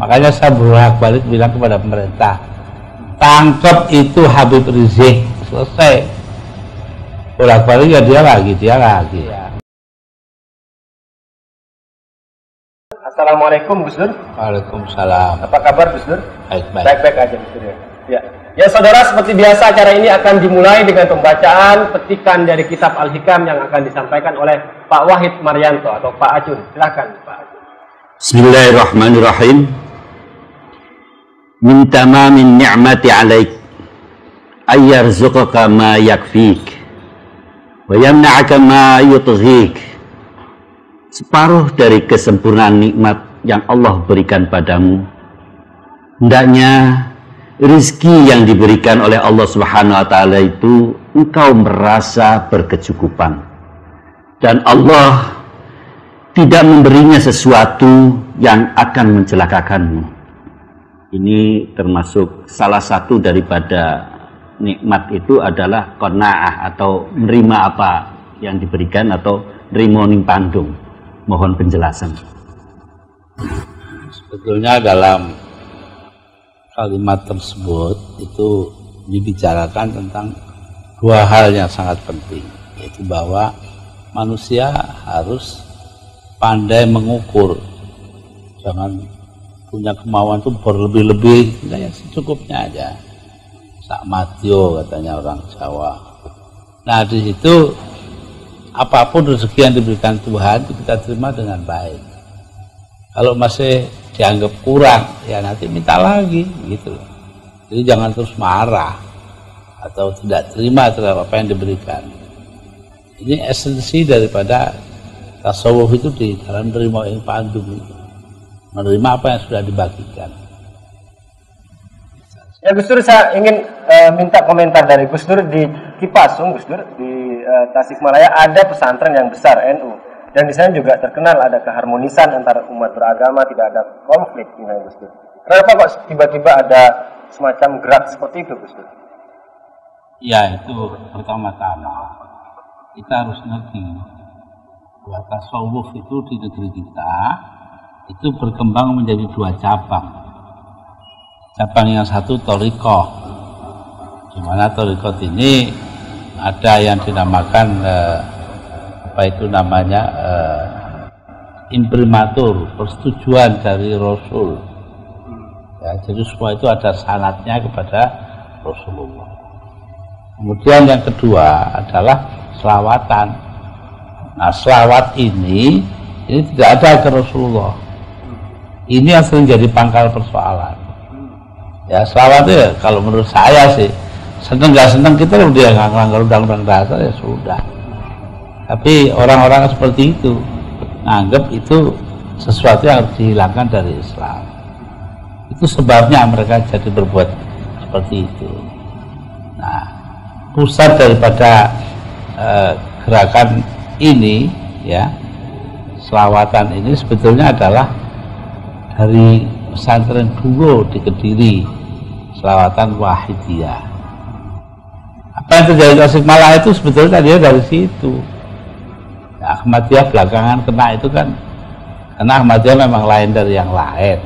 Makanya saya bolak-balik bilang kepada pemerintah, tangkap itu Habib Rizik, selesai. Bolak-balik ya dia lagi. Assalamualaikum Gus Dur. Waalaikumsalam. Apa kabar Gus Dur? Baik-baik aja Gus Dur ya. Ya saudara, seperti biasa acara ini akan dimulai dengan pembacaan petikan dari kitab Al-Hikam yang akan disampaikan oleh Pak Wahid Maryanto atau Pak Acun. Silakan Pak Acun. Bismillahirrahmanirrahim. Min tamamin ni'mati alaik ayyarzuqaka ma yakfik wa yamna'aka ma yutghik. Separuh dari kesempurnaan nikmat yang Allah berikan padamu, hendaknya rizki yang diberikan oleh Allah Subhanahu wa ta'ala itu engkau merasa berkecukupan, dan Allah tidak memberinya sesuatu yang akan mencelakakanmu. Ini termasuk salah satu daripada nikmat itu adalah qanaah, atau menerima apa yang diberikan, atau nerimo ning pandung. Mohon penjelasan. Sebetulnya dalam kalimat tersebut itu dibicarakan tentang dua hal yang sangat penting, yaitu bahwa manusia harus pandai mengukur, jangan punya kemauan itu berlebih-lebih, ya secukupnya aja. Sak matio katanya orang Jawa. Nah di situ apapun rezeki yang diberikan Tuhan itu kita terima dengan baik. Kalau masih dianggap kurang, ya nanti minta lagi, gitu. Jadi jangan terus marah atau tidak terima terhadap apa yang diberikan. Ini esensi daripada tasawuf itu di dalam menerima yang pandung itu. Menerima apa yang sudah dibagikan. Ya Gus Dur, saya ingin minta komentar dari Gus Dur. Di Kipasung Gus Dur, di Tasikmalaya ada pesantren yang besar NU, dan di sana juga terkenal ada keharmonisan antara umat beragama, tidak ada konflik dengan Gus Dur. Kenapa kok tiba-tiba ada semacam gerak seperti itu Gus Dur? Ya itu pertama-tama kita harus ngerti bahwa tasawuf itu di negeri kita itu berkembang menjadi dua cabang. Cabang yang satu thariqah, di mana thariqah ini ada yang dinamakan imprimatur, persetujuan dari Rasul. Ya, jadi semua itu ada sanadnya kepada Rasulullah. Kemudian yang kedua adalah selawatan. Nah, selawat ini tidak ada ke Rasulullah. Ini yang sering jadi pangkal persoalan. Ya selawat ya kalau menurut saya sih, seneng nggak seneng kita udah nggak melanggar undang-undang dasar ya sudah. Tapi orang-orang seperti itu nganggap itu sesuatu yang harus dihilangkan dari Islam. Itu sebabnya mereka jadi berbuat seperti itu. Nah, pusat daripada gerakan ini, ya selawatan ini sebetulnya adalah dari pesantren dulu di Kediri, selawatan Wahidiyah. Apa yang terjadi di Tasikmalaya itu sebetulnya dia dari situ. Ya, Ahmadiyah belakangan kena itu kan, karena Ahmadiyah memang lain dari yang lain.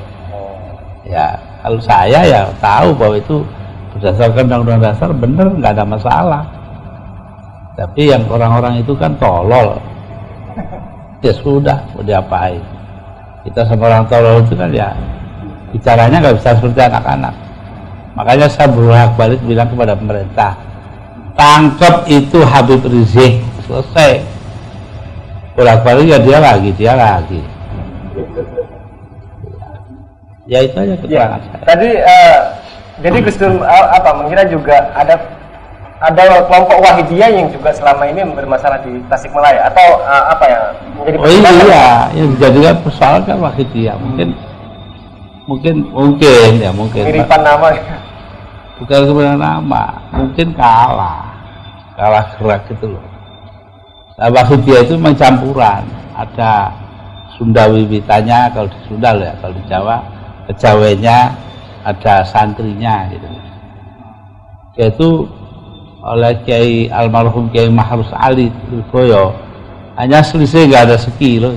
Ya kalau saya ya tahu bahwa itu berdasarkan undang-undang dasar benar, nggak ada masalah. Tapi yang orang-orang itu kan tolol. Ya sudah, mau diapain? Kita sama orang tolol itu kan ya bicaranya nggak bisa seperti anak-anak. Makanya saya bolak-balik bilang kepada pemerintah, tangkap itu Habib Rizik, selesai. Bolak-balik ya dia lagi. Ya itu aja keterangan saya. Tadi jadi Gus Dur mengira juga ada kelompok Wahidiyah yang juga selama ini bermasalah di Tasikmalaya, atau menjadi iya, yang dijadikan persoalan kan Wahidiyah. Mungkin kemiripan nama, bukan kebenaran nama, mungkin kalah gerak gitu loh. Nah, Wahidiyah itu mencampuran, ada Sunda Wiwitannya kalau di Sunda ya, kalau di Jawa Kejawanya, ada santrinya gitu. Yaitu oleh Kiai almarhum Kiai Mahrus Ali Lirboyo, hanya selisih nggak ada sekilo.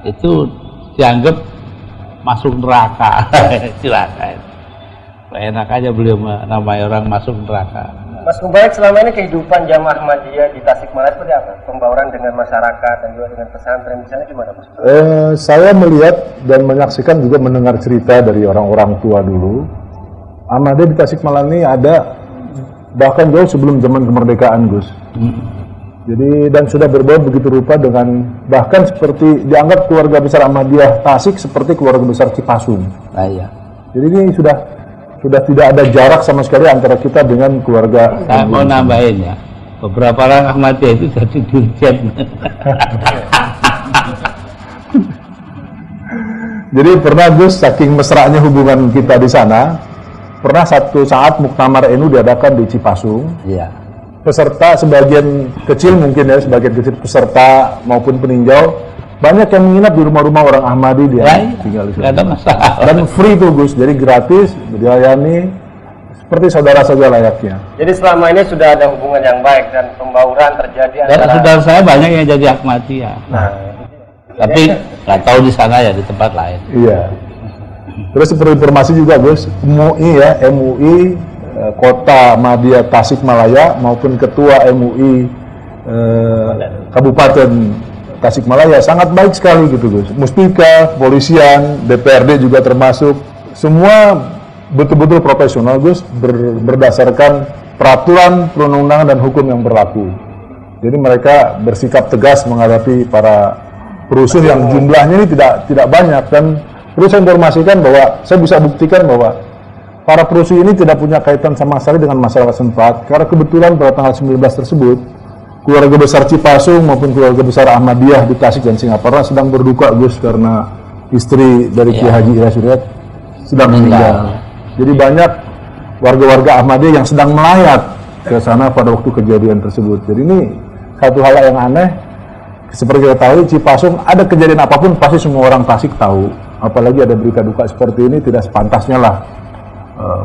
Itu dianggap masuk neraka. Silakan. Enak aja beliau namai orang masuk neraka. Mas Mubarak, selama ini kehidupan jamaah Ahmadiyah di Tasikmalaya seperti apa? Pembauran dengan masyarakat dan juga dengan pesantren misalnya gimana, Mas? Saya melihat dan menyaksikan juga mendengar cerita dari orang-orang tua dulu. Ahmadiyah di Tasikmalaya ini ada bahkan jauh sebelum zaman kemerdekaan, Gus. Jadi dan sudah berbaur begitu rupa dengan bahkan seperti dianggap keluarga besar Ahmadiyah Tasik seperti keluarga besar Cipasung. Iya. Jadi ini sudah tidak ada jarak sama sekali antara kita dengan keluarga. Saya mau nambahin ya, beberapa orang Ahmadiyah itu jadi dirjen. Jadi pernah Gus, saking mesranya hubungan kita di sana, pernah satu saat Muktamar NU diadakan di Cipasung. Iya. Peserta sebagian kecil mungkin ya, sebagian kecil peserta maupun peninjau banyak yang menginap di rumah-rumah orang Ahmadi dia tinggal di sana. Ada masalah. Dan free tuh Gus, jadi gratis, dilayani seperti saudara-saudara layaknya. Jadi selama ini sudah ada hubungan yang baik dan pembauran terjadi Dan antara. saudara saya banyak yang jadi Ahmadiyah. Nah, Tapi nggak tahu di sana ya, di tempat lain. Iya. Terus seperti informasi juga Gus, MUI Kota Ahmadiyah Tasikmalaya maupun Ketua MUI Kabupaten Tasikmalaya sangat baik sekali gitu Gus. Muspika, kepolisian, DPRD juga termasuk, semua betul-betul profesional Gus, berdasarkan peraturan perundang-undangan dan hukum yang berlaku. Jadi mereka bersikap tegas menghadapi para perusuh yang jumlahnya ini tidak banyak, dan perlu saya informasikan bahwa saya bisa buktikan bahwa para perusuh ini tidak punya kaitan sama sekali dengan masyarakat setempat, karena kebetulan pada tanggal 19 tersebut keluarga besar Cipasung maupun keluarga besar Ahmadiyah di Tasik dan Singapura sedang berduka Gus, karena istri dari Kiai Haji Ilyas Suryat sedang meninggal. Jadi banyak warga-warga Ahmadiyah yang sedang melayat ke sana pada waktu kejadian tersebut. Jadi ini satu hal yang aneh. Seperti kita tahu, Cipasung ada kejadian apapun pasti semua orang Tasik tahu. Apalagi ada berita duka seperti ini, tidak sepantasnya lah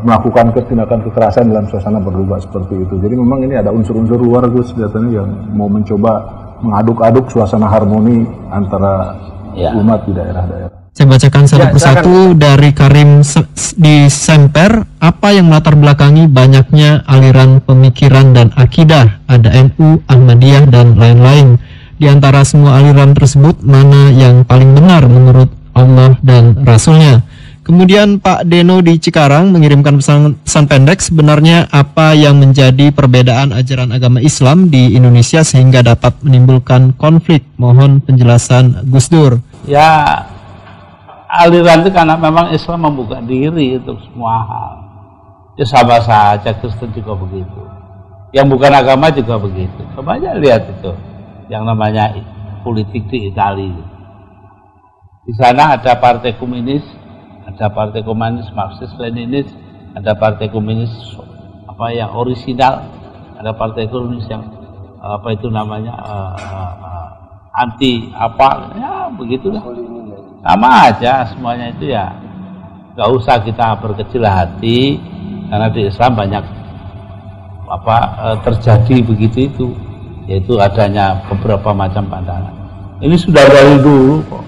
melakukan tindakan kekerasan dalam suasana berduka seperti itu. Jadi memang ini ada unsur-unsur luar Gus kelihatannya yang mau mencoba mengaduk-aduk suasana harmoni antara umat di daerah-daerah. Saya bacakan satu persatu dari Karim di Semper. Apa yang melatar belakangi banyaknya aliran pemikiran dan akidah? Ada NU, Ahmadiyah, dan lain-lain. Di antara semua aliran tersebut, mana yang paling benar menurut Allah dan Rasulnya? Kemudian Pak Deno di Cikarang mengirimkan pesan pendek, sebenarnya apa yang menjadi perbedaan ajaran agama Islam di Indonesia sehingga dapat menimbulkan konflik? Mohon penjelasan Gus Dur. Ya, aliran itu karena memang Islam membuka diri untuk semua hal. Ya sama saja, Kristen juga begitu. Yang bukan agama juga begitu. Coba aja lihat itu, yang namanya politik di Italia. Di sana ada partai komunis, ada partai komunis Marxis Leninis, ada partai komunis apa yang orisinal, ada partai komunis yang apa itu namanya anti apa, ya begitulah. Sama aja semuanya itu ya. Gak usah kita berkecil hati karena di Islam banyak apa terjadi begitu itu, yaitu adanya beberapa macam pandangan. Ini sudah dari dulu kok,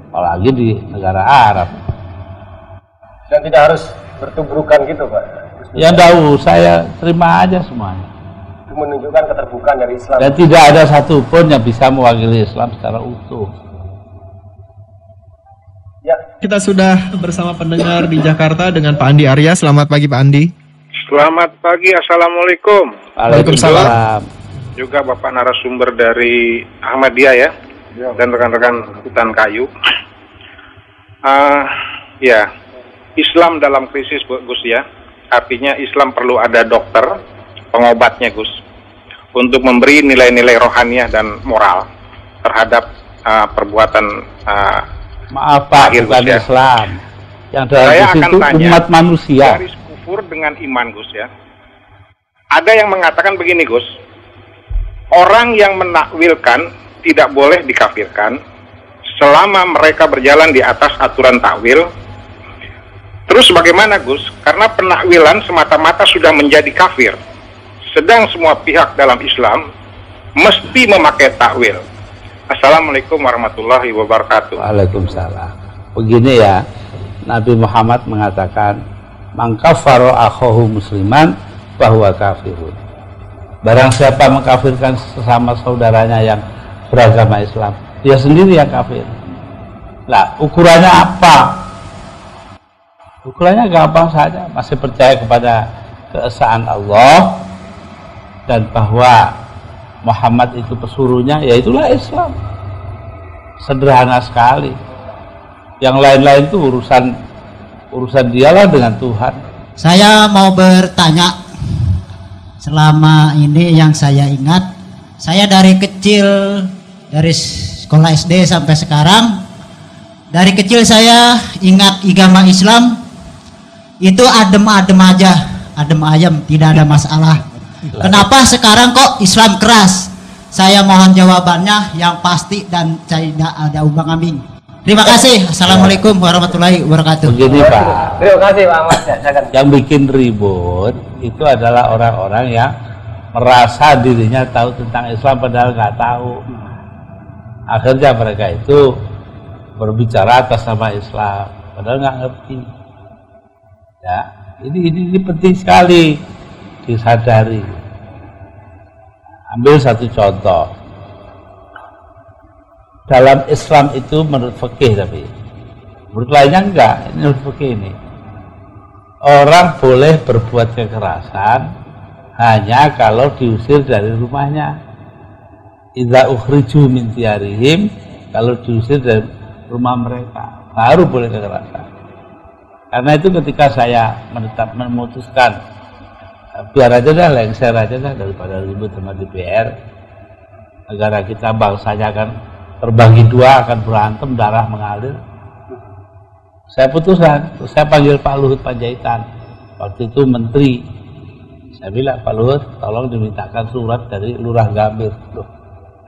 apalagi di negara Arab. Dan tidak harus bertubrukan gitu Pak? Ya enggak usah, saya terima aja semuanya. Itu menunjukkan keterbukaan dari Islam. Dan tidak ada satupun yang bisa mewakili Islam secara utuh. Ya. Kita sudah bersama pendengar di Jakarta dengan Pak Andi Arya. Selamat pagi Pak Andi. Selamat pagi, Assalamualaikum. Waalaikumsalam. Juga Bapak narasumber dari Ahmadiyah ya, dan rekan-rekan Hutan Kayu. Ya, Islam dalam krisis Gus ya, artinya Islam perlu ada dokter, pengobatnya Gus, untuk memberi nilai-nilai rohaniah dan moral terhadap perbuatan maaf Pak, bukan ya. Islam. Yang dalam saya itu umat manusia. Garis kufur dengan iman Gus ya. Ada yang mengatakan begini Gus, orang yang menakwilkan tidak boleh dikafirkan selama mereka berjalan di atas aturan takwil. Terus bagaimana Gus? Karena penakwilan semata-mata sudah menjadi kafir. Sedang semua pihak dalam Islam mesti memakai takwil. Assalamualaikum warahmatullahi wabarakatuh. Waalaikumsalam. begini ya, Nabi Muhammad mengatakan man kafara akhahu musliman bahwa kafirun. Barang siapa mengkafirkan sesama saudaranya yang beragama Islam, dia sendiri yang kafir. Nah, ukurannya apa? Ukurannya gampang saja, masih percaya kepada keesaan Allah dan bahwa Muhammad itu pesuruhnya, ya itulah Islam. Sederhana sekali. Yang lain-lain itu urusan dialah dengan Tuhan. Saya mau bertanya, selama ini yang saya ingat, saya dari kecil, dari sekolah SD sampai sekarang, dari kecil saya ingat agama Islam itu adem-adem aja, adem ayem, tidak ada masalah. Kenapa sekarang kok Islam keras? Saya mohon jawabannya yang pasti dan tidak ada umbang-ambing. Terima kasih. Assalamualaikum warahmatullahi wabarakatuh. Begini Pak, Terima kasih Pak Ahmad. yang bikin ribut itu adalah orang-orang yang merasa dirinya tahu tentang Islam padahal nggak tahu. Akhirnya mereka itu berbicara atas nama Islam padahal nggak ngerti. Ya, ini penting sekali disadari. Ambil satu contoh. Dalam Islam itu menurut fikih, tapi menurut lainnya enggak. Ini menurut fikih ini. Orang boleh berbuat kekerasan hanya kalau diusir dari rumahnya. Idza ukhriju min diyarihim, kalau diusir dari rumah mereka, baru boleh kekerasan. Karena itu ketika saya memutuskan biar aja dah, lengser aja dah daripada ribut sama DPR. Negara kita bangsanya kan terbagi dua, akan berantem, darah mengalir. Saya putuskan, saya panggil Pak Luhut Panjaitan, waktu itu menteri. Saya bilang, Pak Luhut, tolong dimintakan surat dari Lurah Gambir. Loh,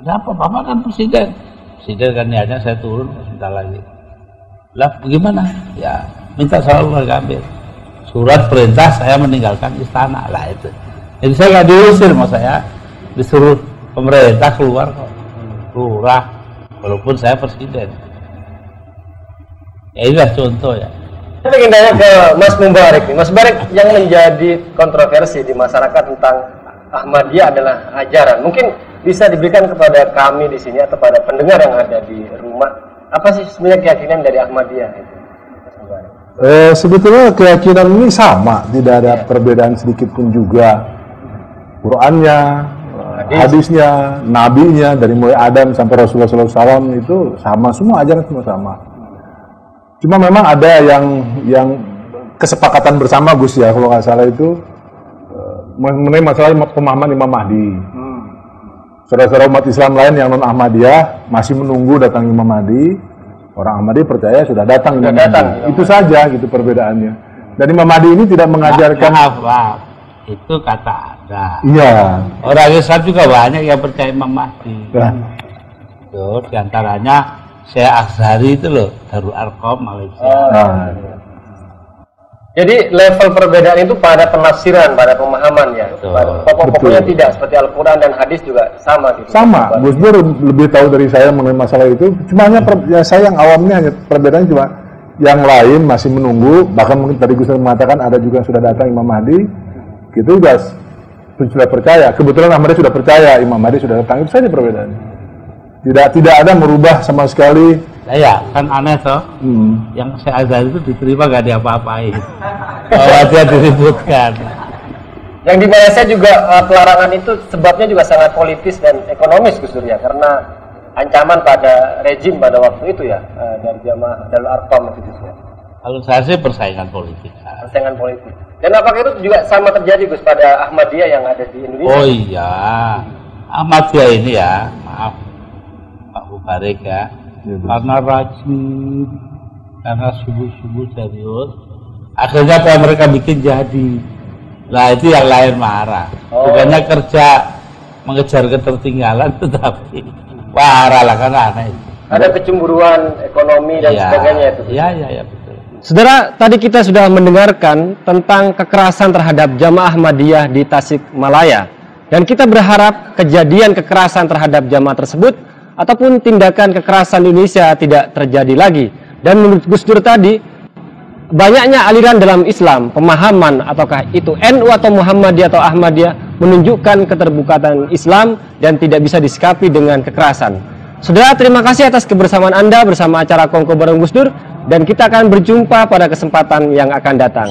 kenapa? Bapak kan presiden. Presiden kan niatnya saya turun sebentar lagi. Lah, bagaimana? Ya, minta soal Lurah Gambir. Surat perintah saya meninggalkan istana. Lah itu. Jadi saya nggak diusir, mas saya disuruh pemerintah keluar kok. Lurah, walaupun saya presiden. Ya inilah contoh ya. Saya ingin tanya ke Mas Mubarak nih. Mas Mubarak, yang menjadi kontroversi di masyarakat tentang Ahmadiyah adalah ajaran. Mungkin bisa diberikan kepada kami di sini atau pada pendengar yang ada di rumah. Apa sih sebenarnya keyakinan dari Ahmadiyah itu? Sebetulnya keyakinan ini sama, tidak ada perbedaan sedikit pun juga. Qurannya, hadisnya, nabinya dari mulai Adam sampai Rasulullah SAW itu sama semua, ajaran semua sama. Cuma memang ada yang kesepakatan bersama Gus ya, kalau nggak salah itu mengenai masalah pemahaman Imam Mahdi. Saudara-saudara umat Islam lain yang non Ahmadiyah masih menunggu datang Imam Mahdi. Orang Ahmadiyah percaya sudah datang Imam Mahdi. Itu saja gitu perbedaannya. Dan Imam Mahdi ini tidak mengajarkan. Maaf. Itu kata ada. Iya. Orang Islam juga banyak yang percaya Imam Mahdi. Ya. Itu diantaranya Syekh Azhari itu loh, Darul Arqam Malaysia. Jadi level perbedaan itu pada penafsiran, pada pemahaman ya. Pokok-pokoknya tidak seperti Al-Quran dan hadis juga sama gitu. Sama, Gus Dur lebih tahu dari saya mengenai masalah itu. Cuma ya saya yang awamnya hanya perbedaan cuma yang lain masih menunggu. Bahkan mungkin tadi Gus Dur mengatakan ada juga yang sudah datang Imam Mahdi. Gitu juga sudah percaya. Kebetulan Ahmadiyah sudah percaya Imam Mahdi sudah datang. Itu saja perbedaannya. Tidak ada merubah sama sekali. Ya kan aneh toh. Yang Syekh Azhari itu diterima gak diapa-apain. Bahwa dia diributkan. Yang di Malaysia juga pelarangan itu sebabnya juga sangat politis dan ekonomis Gus Dur ya, karena ancaman pada rejim pada waktu itu ya, dari jamaah Darul Arqam itu ya. Kalau saya sih persaingan politik. Persaingan politik. Dan apakah itu juga sama terjadi Gus pada Ahmadiyah yang ada di Indonesia? Oh iya, Ahmadiyah ini ya, maaf Pak Mubarak ya, karena rajin, karena subuh-subuh serius, akhirnya apa yang mereka bikin jadi. Lah itu yang lain marah. Bukannya kerja mengejar ketertinggalan, tetapi marah lah karena aneh. Ada kecemburuan ekonomi dan sebagainya itu. Iya betul. Saudara, tadi kita sudah mendengarkan tentang kekerasan terhadap jamaah Ahmadiyah di Tasikmalaya. Dan kita berharap kejadian kekerasan terhadap jamaah tersebut ataupun tindakan kekerasan di Indonesia tidak terjadi lagi. Dan menurut Gus Dur tadi, banyaknya aliran dalam Islam, pemahaman ataukah itu NU atau Muhammadiyah atau Ahmadiyah menunjukkan keterbukaan Islam dan tidak bisa disikapi dengan kekerasan. Saudara, terima kasih atas kebersamaan Anda bersama acara Kongko bareng Gus Dur, dan kita akan berjumpa pada kesempatan yang akan datang.